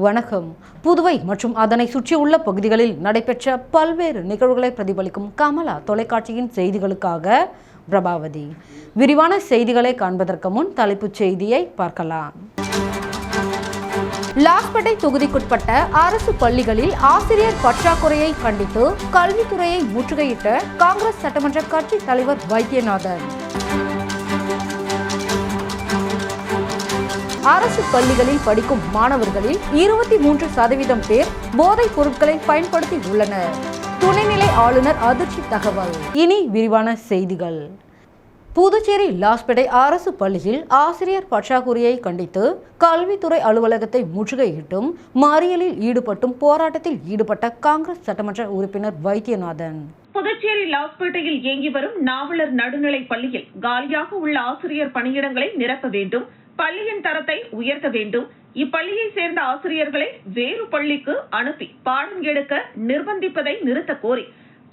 வணக்கம். புதுவை மற்றும் அதனை சுற்றியுள்ள பகுதிகளில் நடைபெற்ற பல்வேறு நிகழ்வுகளை பிரதிபலிக்கும் கமலா தொலைக்காட்சியின் செய்திகளுக்காக பிரபாவதி. விரிவான செய்திகளை காண்பதற்கு முன் தலைப்புச் செய்தியை பார்க்கலாம். லாஸ்பேட்டை தொகுதிக்குட்பட்ட அரசு பள்ளிகளில் ஆசிரியர் பற்றாக்குறையை கண்டித்து கல்வித்துறையை முற்றுகையிட்ட காங்கிரஸ் சட்டமன்ற கட்சி தலைவர் வைத்தியநாதன். அரசு பள்ளிகளில் படிக்கும் மாணவர்களில் 23% பேர் போதைப் பொருட்களை பயன்படுத்தி உள்ளனர். துணைநிலை ஆளுநர் அதிர்ச்சி தகவல். இனி விரிவான செய்திகள். புதுச்சேரி லாஸ்பேட்டை அரசு பள்ளியில் ஆசிரியர் பற்றாக்குறையை கண்டித்து கல்வித்துறை அலுவலகத்தை முற்றுகையிட்டும் மறியலில் ஈடுபட்டும் போராட்டத்தில் ஈடுபட்ட காங்கிரஸ் சட்டமன்ற உறுப்பினர் வைத்தியநாதன். புதுச்சேரி லாஸ்பேட்டையில் இயங்கி வரும் நாவலர் நடுநிலை பள்ளியில் காலியாக உள்ள ஆசிரியர் பணியிடங்களை நிரப்ப வேண்டும், பள்ளியின் தரத்தை உயர்த்த வேண்டும், இப்பள்ளியை சேர்ந்த ஆசிரியர்களை வேறு பள்ளிக்கு அனுப்பி பாடம் எடுக்க நிர்பந்திப்பதை நிறுத்த கோரி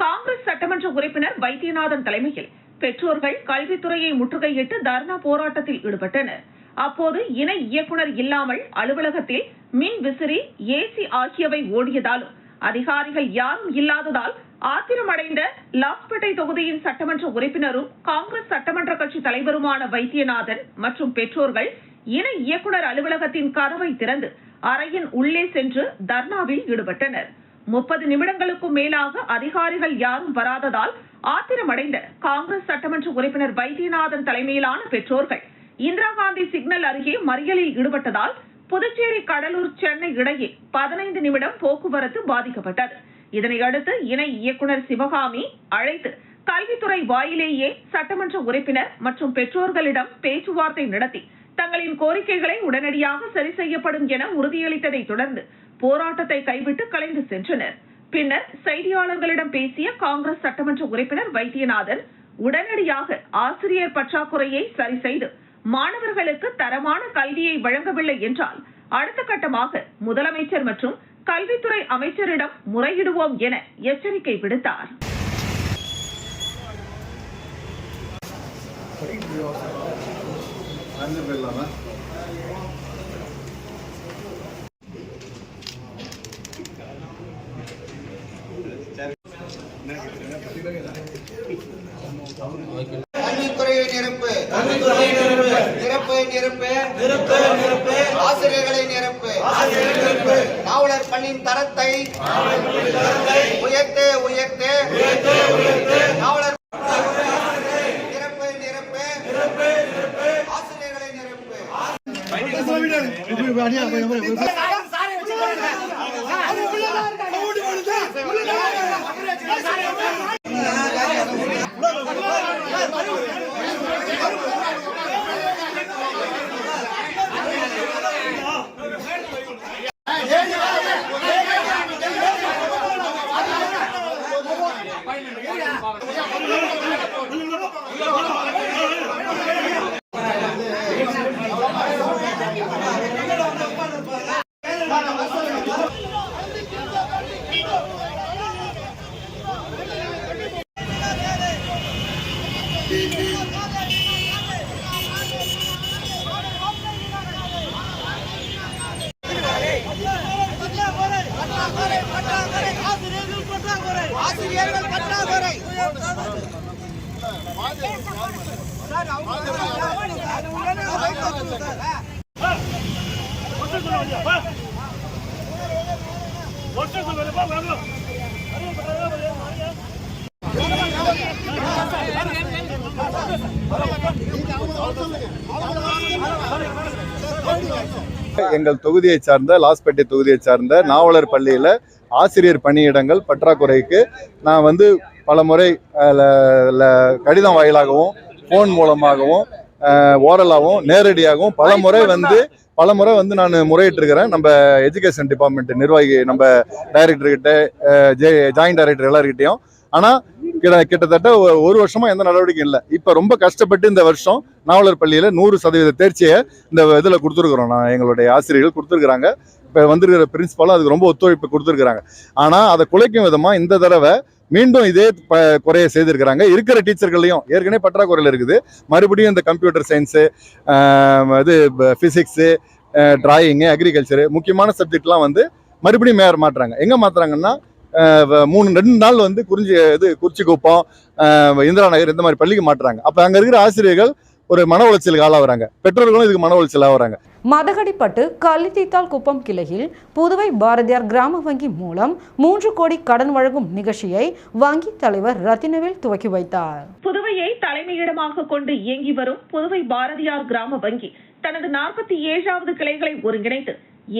காங்கிரஸ் சட்டமன்ற உறுப்பினர் வைத்தியநாதன் தலைமையில் பெற்றோர்கள் கல்வித்துறையை முற்றுகையிட்டு தர்ணா போராட்டத்தில் ஈடுபட்டனர். அப்போது இணை இயக்குனர் இல்லாமல் அலுவலகத்தில் மின் விசிறி, ஏசி ஆகியவை ஓடியதாலும் அதிகாரிகள் யாரும் இல்லாததால் ஆத்திரமடைந்த லாஸ்பேட்டை தொகுதியின் சட்டமன்ற உறுப்பினரும் காங்கிரஸ் சட்டமன்ற கட்சி தலைவருமான வைத்தியநாதன் மற்றும் பெற்றோர்கள் இணை இயக்குனர் அலுவலகத்தின் கதவை திறந்து அறையின் உள்ளே சென்று தர்ணாவில் ஈடுபட்டனர். 30 நிமிடங்களுக்கும் மேலாக அதிகாரிகள் யாரும் வராததால் ஆத்திரமடைந்த காங்கிரஸ் சட்டமன்ற உறுப்பினர் வைத்தியநாதன் தலைமையிலான பெற்றோர்கள் இந்திரா காந்தி சிக்னல் அருகே மறியலில் ஈடுபட்டதால் புதுச்சேரி, கடலூர், சென்னை இடையே 15 நிமிடம் போக்குவரத்து பாதிக்கப்பட்டது. இதனையடுத்து இணை இயக்குனர் சிவகாமி அழைத்து கல்வித்துறை வாயிலேயே சட்டமன்ற உறுப்பினர் மற்றும் பெற்றோர்களிடம் பேச்சுவார்த்தை நடத்தி தங்களின் கோரிக்கைகளை உடனடியாக சரி செய்யப்படும் என உறுதியளித்ததை தொடர்ந்து போராட்டத்தை கைவிட்டு கலைந்து சென்றனர். பின்னர் செய்தியாளர்களிடம் பேசிய காங்கிரஸ் சட்டமன்ற உறுப்பினர் வைத்தியநாதன் உடனடியாக ஆசிரியர் பற்றாக்குறையை சரி செய்து மாணவர்களுக்கு தரமான கல்வியை வழங்கவில்லை என்றால் அடுத்த கட்டமாக முதலமைச்சர் மற்றும் கல்வித்துறை அமைச்சரிடம் முறையிடுவோம் என எச்சரிக்கை விடுத்தார். கல்வித்துறையை நிரப்பு, ஆசிரியர்களை நிரப்பு, நாவலர் பள்ளியின் தரத்தை உயர்த்து, நாவலர் நிரப்பு, ஆசிரியர்களை நிரப்பு. ஆசிரியர்கள் பற்றாக்குறை எங்கள் தொகுதியை சார்ந்த லாஸ்பேட்டை தொகுதியை சார்ந்த நாவலர் பள்ளியில் ஆசிரியர் பணியிடங்கள் பற்றாக்குறைக்கு நான் பல முறை கடிதம் வாயிலாகவும் ஃபோன் மூலமாகவும் ஓரலாகவும் நேரடியாகவும் பல முறை நான் முறையிட்டிருக்கிறேன். நம்ம எஜுகேஷன் டிபார்ட்மெண்ட் நிர்வாகி, நம்ம டைரக்டர்கிட்ட, ஜாயிண்ட் டைரக்டர் எல்லாருக்கிட்டையும். ஆனால் கிட்டத்தட்ட ஒரு வருஷமா எந்த நடவடிக்கையும் இல்லை. இப்போ ரொம்ப கஷ்டப்பட்டு இந்த வருஷம் நாவலர் பள்ளியில் 100% தேர்ச்சியை இந்த இதில் கொடுத்துருக்குறோம். எங்களுடைய ஆசிரியர்கள் கொடுத்துருக்குறாங்க. இப்போ வந்திருக்கிற பிரின்சிபாலும் அதுக்கு ரொம்ப ஒத்துழைப்பு கொடுத்துருக்குறாங்க. ஆனால் அதை குலைக்கும் விதமாக இந்த தடவை மீண்டும் இதே குறைய செய்திருக்கிறாங்க. இருக்கிற டீச்சர்களையும் ஏற்கனவே பற்றாக்குறையில் இருக்குது. மறுபடியும் இந்த கம்ப்யூட்டர் சயின்ஸு, இது ஃபிசிக்ஸு, டிராயிங்கு, அக்ரிகல்ச்சரு, முக்கியமான சப்ஜெக்ட்லாம் வந்து மறுபடியும் மாற்றுறாங்க. எங்கே மாற்றுறாங்கன்னா 2 நாள் வந்து குறிச்சிக்குப்பம், இந்திரா நகர் இந்த மாதிரி பள்ளிக்கு மாற்றுறாங்க. அப்போ அங்கே இருக்கிற ஆசிரியர்கள் ஒரு மன உளைச்சலுக்கு ஆளாகிறாங்க, பெற்றோர்களும் இதுக்கு மன உளைச்சல் ஆகுறாங்க. மதகடிப்பட்டு கள்ளித்தீத்தால் குப்பம் கிளையில் புதுவை பாரதியார் கிராம வங்கி மூலம் 3 கோடி கடன் வழங்கும் நிகழ்ச்சியை வங்கி தலைவர் ரத்தினவேல் துவக்கி வைத்தார். புதுவையை தலைமையிடமாக கொண்டு இயங்கி வரும் புதுவை பாரதியார் கிராம வங்கி தனது 47வது கிளைகளை ஒருங்கிணைத்து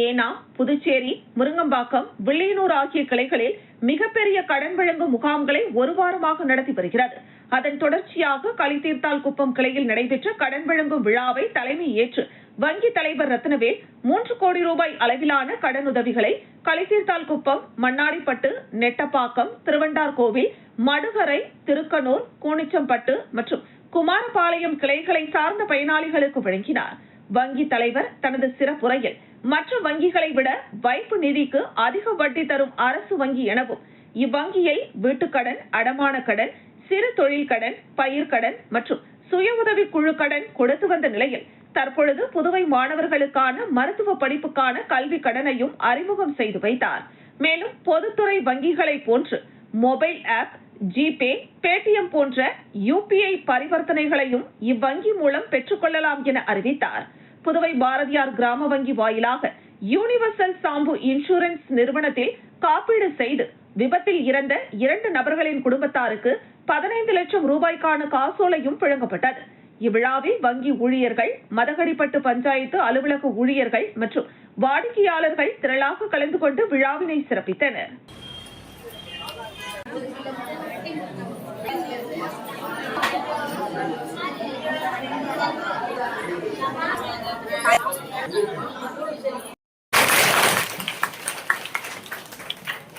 ஏனா, புதுச்சேரி, முருங்கம்பாக்கம், வில்லியனூர் ஆகிய கிளைகளில் மிகப்பெரிய கடன் வழங்கும் முகாம்களை ஒரு வாரமாக நடத்தி வருகிறது. அதன் தொடர்ச்சியாக கள்ளித்தீர்த்தால் குப்பம் கிளையில் நடைபெற்ற கடன் வழங்கும் விழாவை தலைமை ஏற்று வங்கி தலைவர் ரத்தினவேல் 3 கோடி ரூபாய் அளவிலான கடனுதவிகளை கள்ளித்தீர்த்தால் குப்பம், மண்ணாடிப்பட்டு, நெட்டப்பாக்கம், திருவண்டார்கோவில், மடுகரை, திருக்கனூர், கூனிச்சம்பட்டு மற்றும் குமாரபாளையம் கிளைகளை சார்ந்த பயனாளிகளுக்கு வழங்கினார். வங்கி தலைவர் தனது சிறப்புரையில் மற்ற வங்கிகளை விட வைப்பு நிதிக்கு அதிக வட்டி தரும் அரசு வங்கி எனவும் இவ்வங்கியில் வீட்டுக்கடன், அடமான கடன், சிறு தொழில் கடன், பயிர்க்கடன் மற்றும் சுய உதவி குழு கடன் கொடுத்து வந்த நிலையில் தற்பொழுது புதுவை மாணவர்களுக்கான மருத்துவ படிப்புக்கான கல்வி கடனையும் அறிமுகம் செய்து வைத்தார். மேலும் பொதுத்துறை வங்கிகளை போன்று மொபைல் ஆப், ஜிபே, பேடிஎம் போன்ற யுபிஐ பரிவர்த்தனைகளையும் இவ்வங்கி மூலம் பெற்றுக் கொள்ளலாம் என அறிவித்தார். புதுவை பாரதியார் கிராம வங்கி வாயிலாக யூனிவர்சல் சாம்பு இன்சூரன்ஸ் நிறுவனத்தில் காப்பீடு செய்து விபத்தில் இறந்த 2 நபர்களின் குடும்பத்தாருக்கு 15 லட்சம் ரூபாய்க்கான காசோலையும் வழங்கப்பட்டது. இவ்விழாவில் வங்கி ஊழியர்கள், மதகடிப்பட்டு பஞ்சாயத்து அலுவலக ஊழியர்கள் மற்றும் வாடிக்கையாளர்கள் திரளாக கலந்து கொண்டு விழாவினை சிறப்பித்தனர்.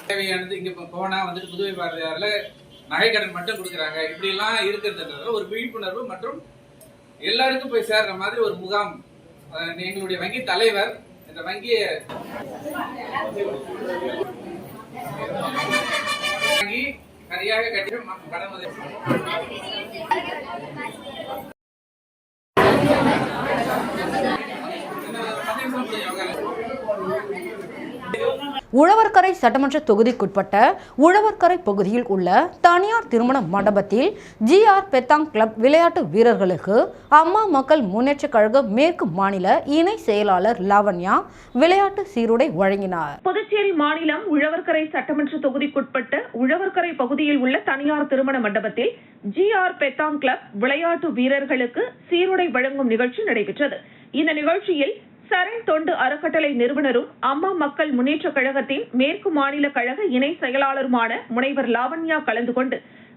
தேவையானது இங்க போனா வந்துட்டு புதுவை பாரதியார்ல நகை கடன் மட்டும் கொடுக்குறாங்க, இப்படி எல்லாம் இருக்கிறதுன்றதுல ஒரு விழிப்புணர்வு மற்றும் எல்லாருக்கும் போய் சேர்ற மாதிரி ஒரு முகாம் எங்களுடைய வங்கி தலைவர் இந்த வங்கியை வாங்கி சரியாக கட்டி கடன் உழவர்கரை சட்டமன்ற தொகுதிக்குட்பட்ட உழவர்கரை பகுதியில் உள்ள தனியார் திருமண மண்டபத்தில் ஜிஆர் பெத்தாங் கிளப் விளையாட்டு வீரர்களுக்கு அம்மா மக்கள் முன்னேற்ற கழக மேற்கு மாநில இணை செயலாளர் லாவண்யா விளையாட்டு சீருடை வழங்கினார். புதுச்சேரி மாநிலம் உழவர்கரை சட்டமன்ற தொகுதிக்குட்பட்ட உழவர்கரை பகுதியில் உள்ள தனியார் திருமண மண்டபத்தில் ஜிஆர் பெத்தாங் கிளப் விளையாட்டு வீரர்களுக்கு சீருடை வழங்கும் நிகழ்ச்சி நடைபெற்றது. இந்த நிகழ்ச்சியில் சரண் தொண்டு அறக்கட்டளை நிறுவனரும் அம்மா மக்கள் முன்னேற்ற கழகத்தின் மேற்கு மாநில கழக இணை செயலாளருமான முனைவர் லாவண்யா கலந்து கொண்டு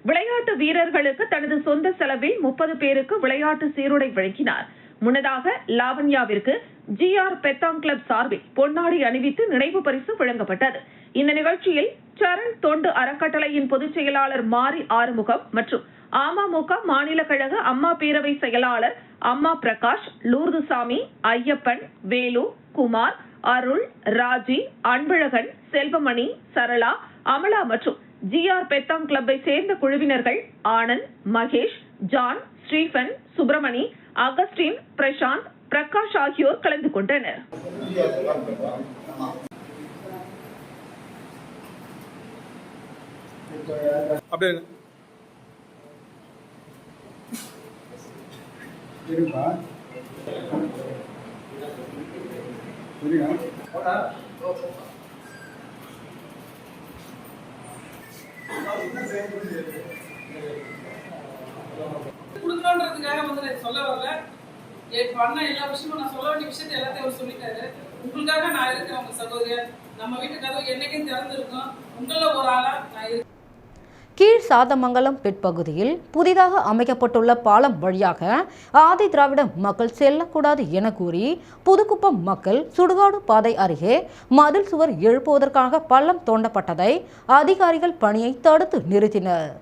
விளையாட்டு வீரர்களுக்கு தனது சொந்த செலவில் 30 பேருக்கு விளையாட்டு சீருடை வழங்கினார். முன்னதாக லாவண்யாவிற்கு ஜிஆர் பெத்தாங் கிளப் சார்பில் பொன்னாடை அணிவித்து நினைவு பரிசு வழங்கப்பட்டது. இந்த நிகழ்ச்சியில் சரண் தொண்டு அறக்கட்டளையின் பொதுச் செயலாளர் மாரி ஆறுமுகம் மற்றும் அமமுக மாநில கழக அம்மா பேரவை செயலாளர் அம்மா பிரகாஷ், லூர்துசாமி, ஐயப்பன், வேலு, குமார், அருள், ராஜி, அன்பழகன், செல்வமணி, சரளா, அமலா மற்றும் ஜிஆர் பெத்தாங் கிளப்பை சேர்ந்த குழுவினர்கள் Anand, Mahesh, John, Stephen, Subramani, Augustine, Prasanth, Prakash ஆகியோர் கலந்து கொண்டனர். கொடுக்கணுன்றதுக்காக வந்து சொல்ல வரல. பண்ண எல்லா விஷயமும் நான் சொல்ல வேண்டிய விஷயத்தை எல்லாத்தையும் அவர் சொல்லிட்டாரு. உங்களுக்காக நான் இருக்கிறேன். உங்க சகோதரர் நம்ம வீட்டு கதவு என்னைக்கும் திறந்துருக்கும். உங்கள ஒரு ஆளா நான் கீழ் சாதமங்கலம் பிற்பகுதியில் புதிதாக அமைக்கப்பட்டுள்ள பாலம் வழியாக ஆதி திராவிட மக்கள் செல்லக்கூடாது என கூறி புதுக்குப்பம் மக்கள் சுடுகாடு பாதை அருகே மதில் சுவர் எழுப்புவதற்காக பள்ளம் தோண்டப்பட்டதை அதிகாரிகள் பணியை தடுத்து நிறுத்தினர்.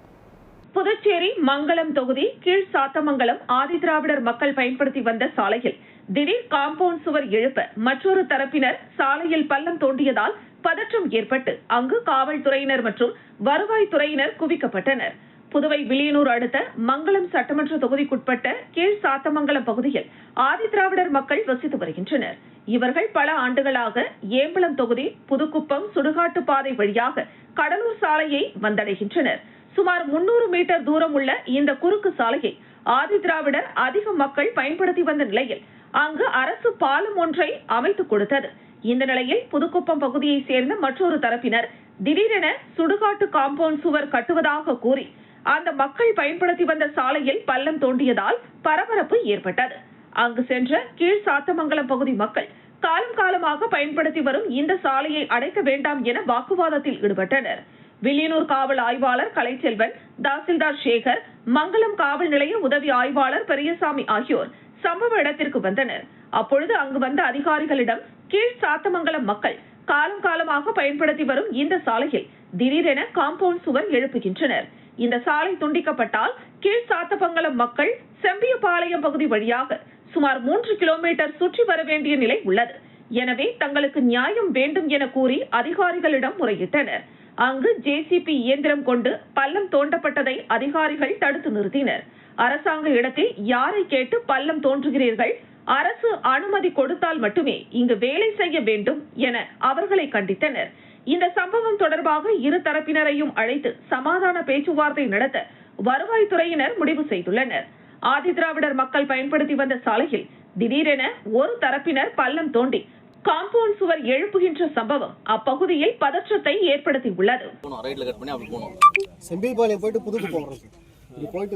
புதுச்சேரி மங்கலம் தொகுதி கீழ் சாத்தமங்கலம் ஆதி திராவிடர் மக்கள் பயன்படுத்தி வந்த சாலையில் திடீர் காம்பவுண்ட் சுவர் எழுப்ப மற்றொரு தரப்பினர் சாலையில் பள்ளம் தோண்டியதால் பதற்றம் ஏற்பட்டு அங்கு காவல்துறையினர் மற்றும் வருவாய்த்துறையினர் குவிக்கப்பட்டனர். புதுவை வில்லியனூர் அடுத்த மங்களம் சட்டமன்ற தொகுதிக்குட்பட்ட கீழ் சாத்தமங்கலம் பகுதியில் ஆதிதிராவிடர் மக்கள் வசித்து வருகின்றனர். இவர்கள் பல ஆண்டுகளாக ஏம்பலம் தொகுதி புதுக்குப்பம் சுடுகாட்டு பாதை வழியாக கடலூர் சாலையை வந்தடைகின்றனர். சுமார் 300 மீட்டர் தூரம் உள்ள இந்த குறுக்கு சாலையை ஆதிதிராவிடர் அதிக மக்கள் பயன்படுத்தி வந்த நிலையில் அங்கு அரசு பாலம் ஒன்றை அமைத்துக் கொடுத்தது. இந்த நிலையில் புதுக்குப்பம் பகுதியை சேர்ந்த மற்றொரு தரப்பினர் திடீரென சுடுகாட்டு காம்பவுண்ட் சுவர் கட்டுவதாக கூறி அந்த மக்கள் பயன்படுத்தி வந்த சாலையில் பள்ளம் தோண்டியதால் பரபரப்பு ஏற்பட்டது. அங்கு சென்ற கீழ் சாத்தமங்கலம் பகுதி மக்கள் காலம் காலமாக பயன்படுத்தி வரும் இந்த சாலையை அடைக்க வேண்டாம் என வாக்குவாதத்தில் ஈடுபட்டனர். வில்லியனூர் காவல் ஆய்வாளர் கலைச்செல்வன், தாசில்தார் சேகர், மங்களம் காவல் நிலைய உதவி ஆய்வாளர் பெரியசாமி ஆகியோர் சம்பவ இடத்திற்கு வந்தனர். அப்பொழுது அங்கு வந்த அதிகாரிகளிடம் கீழ் சாத்தமங்கலம் மக்கள் காலம் காலமாக பயன்படுத்தி வரும் இந்த சாலையில் திடீரென காம்பவுண்ட் சுவர் எழுப்புகின்றனர். இந்த சாலை துண்டிக்கப்பட்டால் கீழ் சாத்தமங்கலம் மக்கள் செம்பியபாளையம் பகுதி வழியாக சுமார் 3 கிலோமீட்டர் சுற்றி வர வேண்டிய நிலை உள்ளது. எனவே தங்களுக்கு நியாயம் வேண்டும் என கூறி அதிகாரிகளிடம் முறையிட்டனர். அங்கு ஜேசிபி இயந்திரம் கொண்டு பள்ளம் தோண்டப்பட்டதை அதிகாரிகள் தடுத்து நிறுத்தினர். அரசாங்க இடத்தில் யாரை கேட்டு பள்ளம் தோன்றுகிறீர்கள்? அரசு அனுமதி கொடுத்தால் மட்டுமே இங்கு வேலை செய்ய வேண்டும் என அவர்களை கண்டித்தனர். இந்த சம்பவம் தொடர்பாக இரு தரப்பினரையும் அழைத்து சமாதான பேச்சுவார்த்தை நடத்த வருவாய்த்துறையினர் முடிவு செய்துள்ளனர். ஆதிதிராவிடர் மக்கள் பயன்படுத்தி வந்த சாலையில் திடீரென ஒரு தரப்பினர் பள்ளம் தோண்டி காம்பவுண்ட் சுவர் எழுப்புகின்ற சம்பவம் அப்பகுதியில் பதற்றத்தை ஏற்படுத்தி உள்ளது. செம்பிபாளையம் போயிட்டு புதுக்கு போறோம். இது போயிட்டு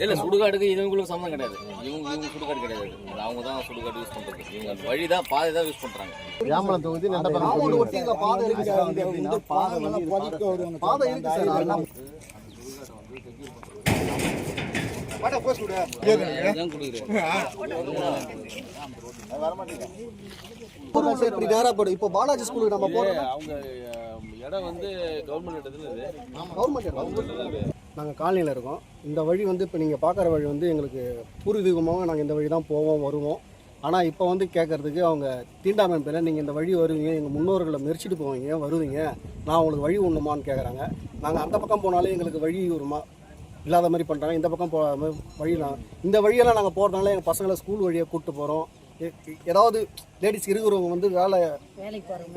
இல்ல சுடுகாடுக்கு இவங்களுக்கு சம்மந்தம் கிடையாது. இவங்க சுடுகாடு கிடையாது. அவங்க தான் சுடுகாடு யூஸ் பண்றது. இவங்க வழி தான் பாதை தான் யூஸ் பண்றாங்க. ஏம்பலம் தொகுதி நண்டபரம் ஒட்டிங்க பாதை இருக்கு சார். அப்படினா பாதை வந்து பாதை இருக்கு சார். வாடா போஸ் விடு. அதான் குடுக்குறேன். வர மாட்டீங்க. போறோம் சார். இப்படி நேரா போடு. இப்போ பாலாஜி ஸ்கூலுக்கு நம்ம போறோம். அவங்க இடம் வந்து கவர்மெண்ட் இடத்துல இருக்கு. கவர்மெண்ட் இடம். நாங்கள் காலனியில் இருக்கோம். இந்த வழி வந்து இப்போ நீங்கள் பார்க்குற வழி வந்து எங்களுக்கு பூர்வீகமாக நாங்கள் இந்த வழி தான் போவோம் வருவோம். ஆனால் இப்போ வந்து கேட்குறதுக்கு அவங்க தீண்டாமை பேரில் நீங்கள் இந்த வழி வருவீங்க, எங்கள் முன்னோர்களை மெரிச்சிட்டு போவீங்க வருவீங்க, நான் உங்களுக்கு வழி ஒன்றுமான்னு கேட்குறாங்க. நாங்கள் அந்த பக்கம் போனாலே எங்களுக்கு வழி ஒரு இல்லாத மாதிரி பண்ணுறாங்க. இந்த பக்கம் வழியெல்லாம் இந்த வழியெல்லாம் நாங்கள் போகிறதுனால எங்கள் பசங்களை ஸ்கூல் வழியை கூப்பிட்டு போகிறோம். ஏதாவது லேடிஸ் இருக்கிறவங்க வந்து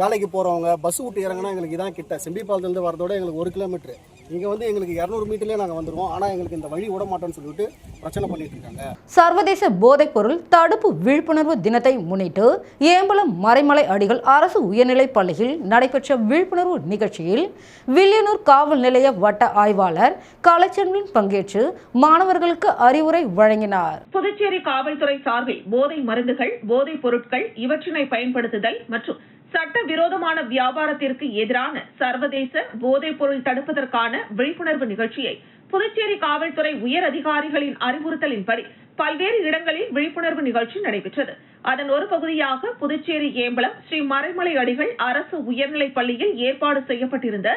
வேலைக்கு போகிறவங்க பஸ் விட்டு இறங்கினா எங்களுக்கு இதான் கிட்ட. செம்பிபாலத்துலேருந்து வரதோட எங்களுக்கு 1 கிலோமீட்டர். இங்கே வந்து எங்களுக்கு 200 மீட்டர்லேயே நாங்கள் வந்துடுவோம். ஆனால் எங்களுக்கு இந்த வழி விட மாட்டோம்னு சொல்லிட்டு பிரச்சனை பண்ணிட்டு இருக்காங்க. சர்வதேச போதைப்பொருள் தடுப்பு விழிப்புணர்வு தினத்தை முன்னிட்டு ஏம்பலம் மறைமலை அடிகள் அரசு உயர்நிலைப் பள்ளியில் நடைபெற்ற விழிப்புணர்வு நிகழ்ச்சியில் வில்லியனூர் காவல் நிலைய வட்ட ஆய்வாளர் கலைச்செல்வன் பங்கேற்று மாணவர்களுக்கு அறிவுரை வழங்கினார். புதுச்சேரி காவல்துறை சார்பில் போதை மருந்துகள், போதைப் பொருட்கள் இவற்றினை பயன்படுத்துதல் மற்றும் சட்டவிரோதமான வியாபாரத்திற்கு எதிரான சர்வதேச போதைப் பொருள் தடுப்பதற்கான விழிப்புணர்வு நிகழ்ச்சியை புதுச்சேரி காவல்துறை உயர் அதிகாரிகளின் அறிவுறுத்தலின்படி பல்வேறு இடங்களில் விழிப்புணர்வு நிகழ்ச்சி நடைபெற்றது. அதன் ஒரு பகுதியாக புதுச்சேரி ஏம்பலம் ஸ்ரீ மறைமலை அடிகள் அரசு உயர்நிலைப் பள்ளியில் ஏற்பாடு செய்யப்பட்டிருந்த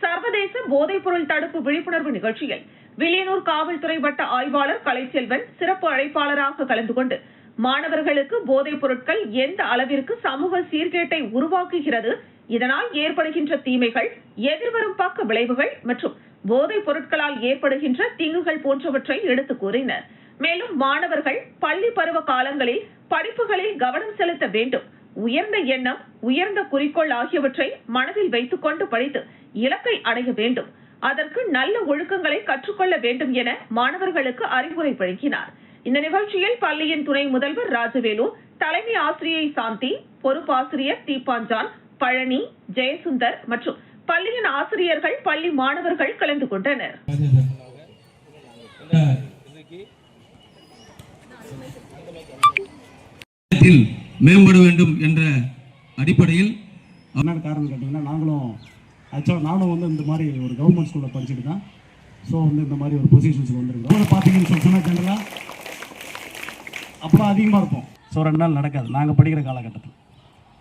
சர்வதேச போதைப் பொருள் தடுப்பு விழிப்புணர்வு நிகழ்ச்சியில் வில்லியனூர் காவல்துறை வட்ட ஆய்வாளர் கலைச்செல்வன் சிறப்பு அழைப்பாளராக கலந்து கொண்டு மாணவர்களுக்கு போதைப் பொருட்கள் எந்த அளவிற்கு சமூக சீர்கேட்டை உருவாக்குகிறது, இதனால் ஏற்படுகின்ற தீமைகள், எதிர்வரும் பக்க விளைவுகள் மற்றும் போதைப் பொருட்களால் ஏற்படுகின்ற தீங்குகள் போன்றவற்றை எடுத்துக் கூறினர். மேலும் மாணவர்கள் பள்ளி பருவ காலங்களில் படிப்புகளில் கவனம் செலுத்த வேண்டும், உயர்ந்த எண்ணம், உயர்ந்த குறிக்கோள் ஆகியவற்றை மனதில் வைத்துக் கொண்டு படித்து இலக்கை அடைய வேண்டும், அதற்கு நல்ல ஒழுக்கங்களை கற்றுக்கொள்ள வேண்டும் என மாணவர்களுக்கு அறிவுரை வழங்கினார். இந்த நிகழ்ச்சியில் பள்ளியின் துணை முதல்வர் ராஜவேலு, தலைமை ஆசிரியை சாந்தி, பொறுப்பாசிரியர் தீபாஞ்சான், பழனி, ஜெயசுந்தர் மற்றும் பள்ளியின் ஆசிரியர்கள், பள்ளி மாணவர்கள் கலந்து கொண்டனர். மேம்பட வேண்டும் என்ற அடிப்படையில் என்ன காரணம் கேட்டிங்கன்னா, நானும் வந்து இந்த மாதிரி ஒரு கவர்மெண்ட் ஸ்கூலில் படிச்சுட்டு தான் ஸோ வந்து இந்த மாதிரி ஒரு பொசிஷன்ஸுக்கு வந்துருக்கோம். பார்த்தீங்கன்னு சொன்னால் ஜெனரலாக அப்புறம் அதிகமாக இருப்போம். ஸோ 2 நாள் நடக்காது நாங்கள் படிக்கிற காலகட்டத்தில்.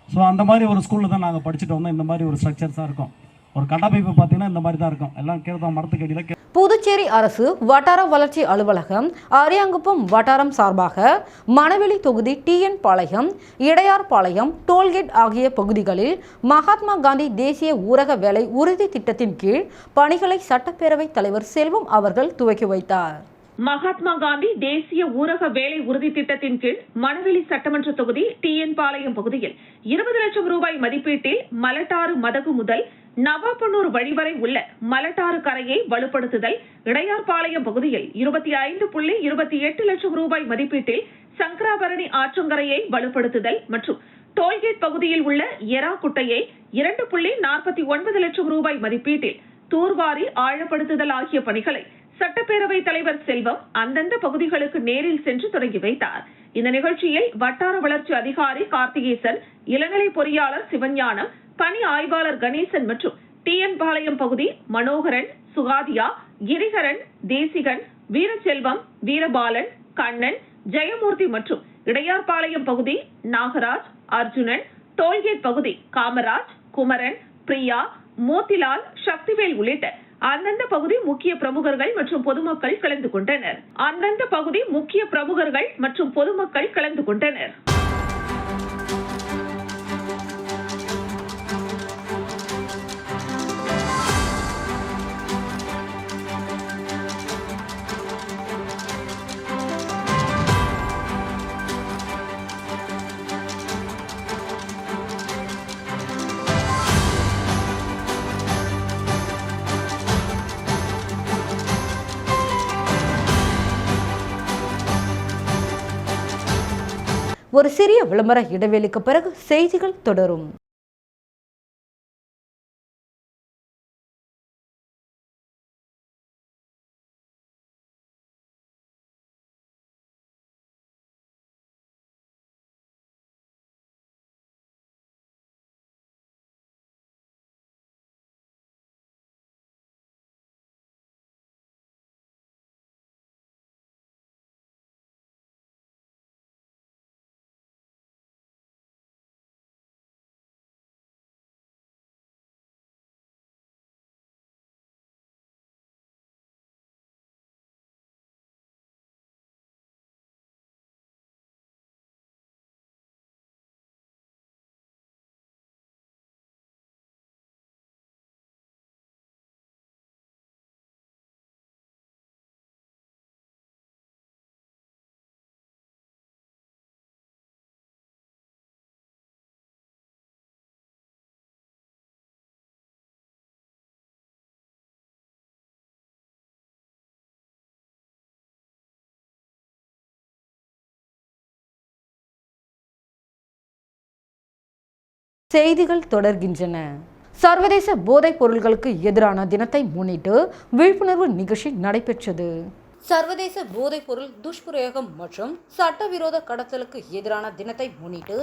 ஸோ அந்த மாதிரி ஒரு ஸ்கூலில் தான் நாங்கள் படிச்சுட்டு வந்தோம். இந்த மாதிரி ஒரு ஸ்ட்ரக்சர்ஸாக இருக்கும். ஒரு கட்டமைப்பு பார்த்தீங்கன்னா இந்த மாதிரி தான் இருக்கும். எல்லாம் கீழே மரத்துக்கு அடியில் புதுச்சேரி அரசு வட்டார வளர்ச்சி அலுவலகம் அரியாங்குப்பம் வட்டாரம் சார்பாக மணவெளி தொகுதி TN பாளையம், இடையார் பாளையம், டோல்கேட் ஆகிய பகுதிகளில் மகாத்மா காந்தி தேசிய ஊரக வேலை உறுதி திட்டத்தின் கீழ் பணிகளை சட்டப்பேரவைத் தலைவர் செல்வம் அவர்கள் துவக்கி வைத்தார். மகாத்மா காந்தி தேசிய ஊரக வேலை உறுதி திட்டத்தின் கீழ் மணவெளி சட்டமன்ற தொகுதி TN பாளையம் பகுதியில் 20 லட்சம் ரூபாய் மதிப்பீட்டில் மலட்டாறு மதகு முதல் நவாப்பனூர் வழிவரை உள்ள மலட்டாறு கரையை வலுப்படுத்துதல், இடையார்பாளையம் பகுதியில் 25.28 லட்சம் ரூபாய் மதிப்பீட்டில் சங்கராபரணி ஆற்றங்கரையை வலுப்படுத்துதல் மற்றும் டோல்கேட் பகுதியில் உள்ள எராக்குட்டையை 2.49 லட்சம் ரூபாய் மதிப்பீட்டில் தூர்வாரி ஆழப்படுத்துதல் ஆகிய பணிகளை சட்டப்பேரவைத் தலைவர் செல்வம் அந்தந்த பகுதிகளுக்கு நேரில் சென்று தொடங்கி வைத்தார். இந்த நிகழ்ச்சியில் வட்டார வளர்ச்சி அதிகாரி கார்த்திகேசன், இளநிலை பொறியாளர் சிவஞானம், பணி ஆய்வாளர் கணேசன் மற்றும் TN பாளையம் பகுதி மனோகரன், சுகாதியா, கிரிகரன், தேசிகன், வீரச்செல்வம், வீரபாலன், கண்ணன், ஜெயமூர்த்தி மற்றும் இடையார்பாளையம் பகுதி நாகராஜ், அர்ஜுனன், டோல்கேட் பகுதி காமராஜ், குமரன், பிரியா, மோத்திலால், சக்திவேல் உள்ளிட்ட அந்தந்த பகுதி முக்கிய பிரமுகர்கள் மற்றும் பொதுமக்கள் கலந்து கொண்டனர். ஒரு சிறிய விளம்பர இடைவெளிக்கு பிறகு செய்திகள் தொடரும். செய்திகள் தொடர்கின்றன. சர்வதேச போதைப் பொருட்களுக்கு எதிரான தினத்தை முன்னிட்டு விழிப்புணர்வு நிகழ்ச்சி நடைபெற்றது. சர்வதேச போதைப் பொருள் துஷ்பிரயோகம் மற்றும் சட்டவிரோத கடத்தலுக்கு எதிரான தினத்தை முன்னிட்டு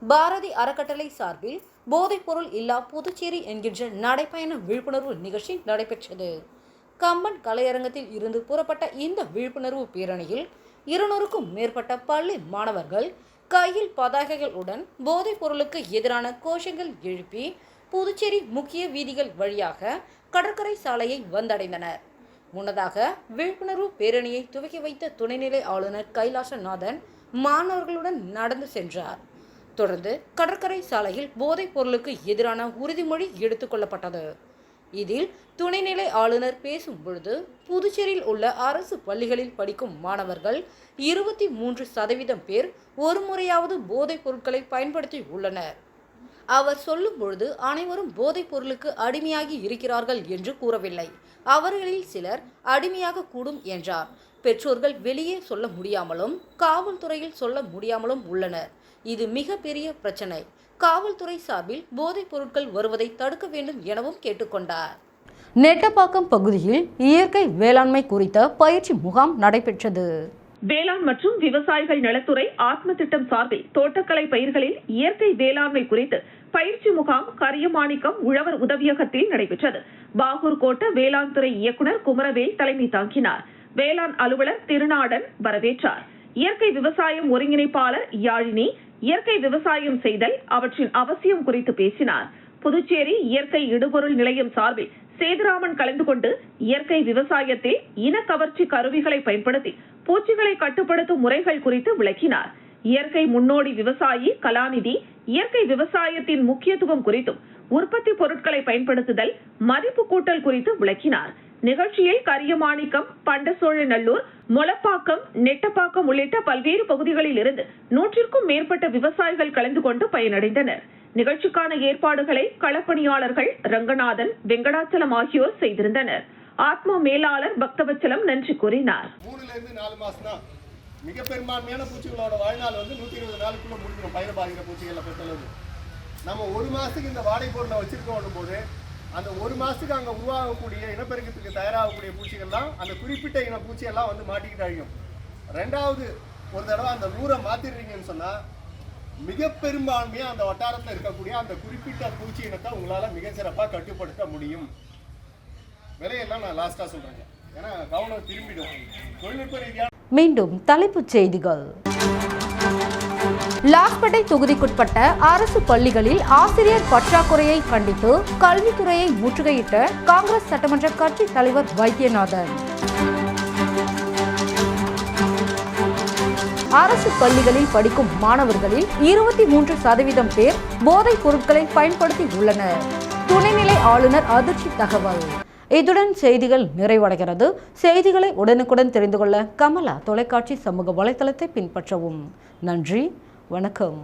பாரதி அறக்கட்டளை சார்பில் போதைப் பொருள் இல்லா புதுச்சேரி என்கின்ற நடைப்பயண விழிப்புணர்வு நிகழ்ச்சி நடைபெற்றது. கம்பன் கலையரங்கத்தில் இருந்து புறப்பட்ட இந்த விழிப்புணர்வு பேரணியில் 200க்கும் மேற்பட்ட பள்ளி மாணவர்கள் கையில் பதாகைகளுடன் போதைப் பொருளுக்கு எதிரான கோஷங்கள் எழுப்பி புதுச்சேரி முக்கிய வீதிகள் வழியாக கடற்கரை சாலையை வந்தடைந்தனர். முன்னதாக விழிப்புணர்வு பேரணியை துவக்கி வைத்த துணைநிலை ஆளுநர் கைலாசநாதன் மாணவர்களுடன் நடந்து சென்றார். தொடர்ந்து கடற்கரை சாலையில் போதைப் பொருளுக்கு எதிரான உறுதிமொழி எடுத்துக் கொள்ளப்பட்டது. இதில் துணைநிலை ஆளுநர் பேசும் பொழுது புதுச்சேரியில் உள்ள அரசு பள்ளிகளில் படிக்கும் மாணவர்கள் 23% பேர் ஒரு முறையாவது போதைப் பொருட்களை பயன்படுத்தி உள்ளனர். அவர் சொல்லும் பொழுது அனைவரும் போதைப் பொருளுக்கு அடிமையாகி இருக்கிறார்கள் என்று கூறவில்லை. அவர்களில் சிலர் அடிமையாக கூடும் என்றார். பெற்றோர்கள் வெளியே சொல்ல முடியாமலும் காவல்துறையில் சொல்ல முடியாமலும் உள்ளனர். இது மிகப்பெரிய பிரச்சனை. காவல்துறை சார்பில் போதைப் பொருட்கள் வருவதை தடுக்க வேண்டும் எனவும் கேட்டுக்கொண்டார். நெட்டப்பாக்கம் பகுதியில் இயற்கை வேளாண்மை குறித்த பயிற்சி முகாம் நடைபெற்றது. வேளாண் மற்றும் விவசாயிகள் நலத்துறை ஆத்ம திட்டம் சார்பில் தோட்டக்கலை பயிர்களில் இயற்கை வேளாண்மை குறித்து பயிற்சி முகாம் கரியமாணிக்கம் உழவர் உதவியகத்தில் நடைபெற்றது. பாகூர் கோட்ட வேளாண் துறை இயக்குநர் குமரவேல் தலைமை தாங்கினார். வேளாண் அலுவலர் திருநாடன் வரவேற்றார். இயற்கை விவசாயம் ஒருங்கிணைப்பாளர் யாழினி இயற்கை விவசாயம் செய்தல் அவற்றின் அவசியம் குறித்து பேசினார். புதுச்சேரி இயற்கை இடுபொருள் நிலையம் சார்பில் சேதுராமன் கலந்து கொண்டு இயற்கை விவசாயத்தில் இனக்கவர்ச்சி கருவிகளை பயன்படுத்தி பூச்சிகளை கட்டுப்படுத்தும் முறைகள் குறித்து விளக்கினார். இயற்கை முன்னோடி விவசாயி கலாநிதி இயற்கை விவசாயத்தின் முக்கியத்துவம் குறித்தும் உற்பத்தி பொருட்களை பயன்படுத்துதல் மதிப்பு கூட்டல் குறித்து விளக்கினார். நிகழ்ச்சியில் கரியமாணிக்கம், பண்டசோழநல்லூர், மொளப்பாக்கம், நெட்டப்பாக்கம் உள்ளிட்ட பல்வேறு பகுதிகளில் இருந்து 100க்கும் மேற்பட்ட விவசாயிகள் கலந்து கொண்டு பயனடைந்தனர். நிகழ்ச்சிக்கான ஏற்பாடுகளை களப்பணியாளர்கள் ரங்கநாதன், வெங்கடாச்சலம் ஆகியோர் செய்திருந்தனர். ஆத்மா மேலாளர் பக்தவச்சலம் நன்றி கூறினார். 3 to 4 மாசம் தான் மிக பெரும்பான்மையான பூச்சிகளோட வாழ்நாள் 120 நாளுக்குள்ள முடிஞ்சிடும். பயிர் பாதிக்கிற பூச்சிகளை பொறுத்தளவு நம்ம 1 மாசத்துக்கு இந்த வாடகை பொருளை வச்சிருக்கோம் போது அந்த 1 மாசத்துக்கு அங்கே உருவாகக்கூடிய இனப்பெருக்கத்துக்கு தயாராகக்கூடிய பூச்சிகள்லாம் அந்த குறிப்பிட்ட இன பூச்சியெல்லாம் மாட்டிக்கிட்டு அழியும். ரெண்டாவது ஒரு தடவை அந்த ஊரை மாத்திடுறீங்கன்னு சொன்னா மிக பெரும்பான்மையாக அந்த வட்டாரத்தில் இருக்கக்கூடிய அந்த குறிப்பிட்ட பூச்சி இனத்தை உங்களால் மிக சிறப்பாக கட்டுப்படுத்த முடியும். விலையெல்லாம் நான் லாஸ்டா சொல்றேன், ஏன்னா கவனம் திரும்பிடும். தொழில்நுட்ப ரீதியாக மீண்டும் தலைப்புச் செய்திகள். லாஸ்பேட்டை தொகுதிக்குட்பட்ட அரசு பள்ளிகளில் ஆசிரியர் பற்றாக்குறையை கண்டித்து கல்வித்துறையை முற்றுகையிட்ட காங்கிரஸ் சட்டமன்ற கட்சி தலைவர் வைத்தியநாதன். அரசு பள்ளிகளில் படிக்கும் மாணவர்களில் 23% பேர் போதைப் பொருட்களை பயன்படுத்தி உள்ளனர். துணைநிலை ஆளுநர் அதிர்ச்சி தகவல். இத்துடன் செய்திகள் நிறைவடைகிறது. செய்திகளை உடனுக்குடன் தெரிந்து கொள்ள கமலா தொலைக்காட்சி சமூக வலைதளத்தை பின்பற்றவும். நன்றி, வணக்கம்.